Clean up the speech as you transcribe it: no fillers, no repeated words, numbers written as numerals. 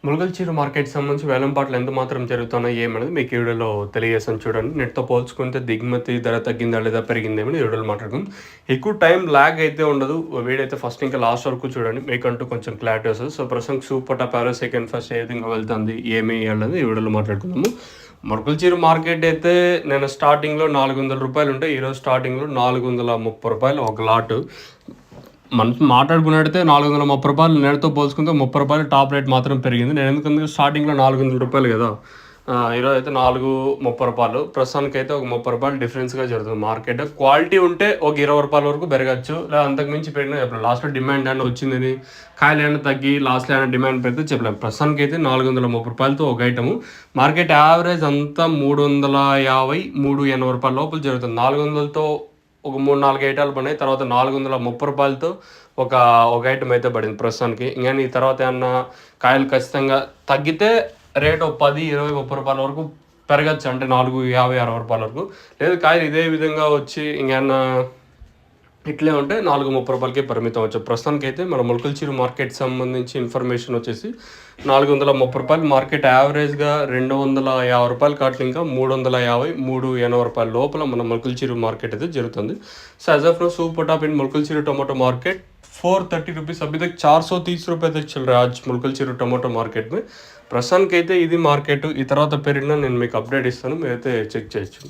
ములగల్చీరు మార్కెట్‌కి సంబంధించి వేలంపాట్లు ఎంత మాత్రం జరుగుతున్నాయి ఏమనేది మీకు ఈ వీడియోలో తెలియజేస్తాను చూడండి. నెట్‌తో పోల్చుకుంటే దిగుమతి ధర తగ్గిందా లేదా పెరిగిందేమని ఈ వీడియోలో మాట్లాడుకుందాం. ఎక్కువ టైం లాగ్ అయితే ఉండదు. వీడియో అయితే ఫస్ట్ ఇంకా లాస్ట్ వరకు చూడండి. మీకంటూ కొంచెం క్లారిటీ వస్తది. సో ప్రస్తుతం super top average second first ఏ విధంగా వెళ్తుంది ఏమి అనేది ఈ వీడియోలో మాట్లాడుకుందాము. ములకల్చీరు మార్కెట్ అయితే నేను స్టార్టింగ్‌లో రూ. 400 ఉంటే ఈరోజు స్టార్టింగ్‌లో రూ. 430 ఒక లాటు. మనం మాట్లాడుకున్నట్టయితే రూ. 430 నేటితో పోల్చుకుంటే రూ. 30 టాప్ రేట్ మాత్రం పెరిగింది. నేను ఎందుకంటే స్టార్టింగ్‌లో రూ. 400 కదా! ఈరోజు అయితే రూ. 430 ప్రస్తుతానికైతే ఒక రూ. 30 డిఫరెన్స్‌గా జరుగుతుంది మార్కెట్. క్వాలిటీ ఉంటే ఒక రూ. 20 వరకు పెరగచ్చు. లేదా అంతకు మించి పెరిగినా చెప్పలేం. లాస్ట్‌లో డిమాండ్ ఏమైనా వచ్చిందని కాయలు ఏమైనా తగ్గి లాస్ట్‌లో ఏమైనా డిమాండ్ పెడితే చెప్పలేం. ప్రస్తుతానికైతే రూ. 430 ఒక ఐటము. మార్కెట్ యావరేజ్ అంతా 350, 380 లోపల జరుగుతుంది. 400తో ఒక 3, 4 ఐటాలు పడినాయి. తర్వాత రూ. 430 ఒక ఐటమ్ అయితే పడింది ప్రస్తుతానికి. ఇంక ఈ తర్వాత ఏమన్నా కాయలు ఖచ్చితంగా తగ్గితే రేటు 10, 20, రూ. 30 వరకు పెరగచ్చు. అంటే 450, 60 వరకు. లేదు కాయలు ఇదే విధంగా వచ్చి ఇంకేమన్నా ఇట్లే ఉంటే రూ. 430కే పరిమితం అవ్వచ్చు. ప్రస్తుతానికైతే మన ములకల్చీరు మార్కెట్ సంబంధించి ఇన్ఫర్మేషన్ వచ్చేసి రూ. 430 మార్కెట్ యావరేజ్‌గా రూ. 250 కాట్లు ఇంకా 350, 380 లోపల మన ములకల్చీరు మార్కెట్ అయితే జరుగుతుంది. So as of now super top in Mulakalacheru tomato market 430 rupees अभी तक 430 रुपये तक चल रहा है आज मुलकलचीरू टमाटो मार्केट में. ప్రస్తుతానికైతే ఇది మార్కెట్. ఈ తర్వాత పెరిగినా నేను మీకు అప్డేట్ ఇస్తాను. మీరైతే చెక్ చేయొచ్చు.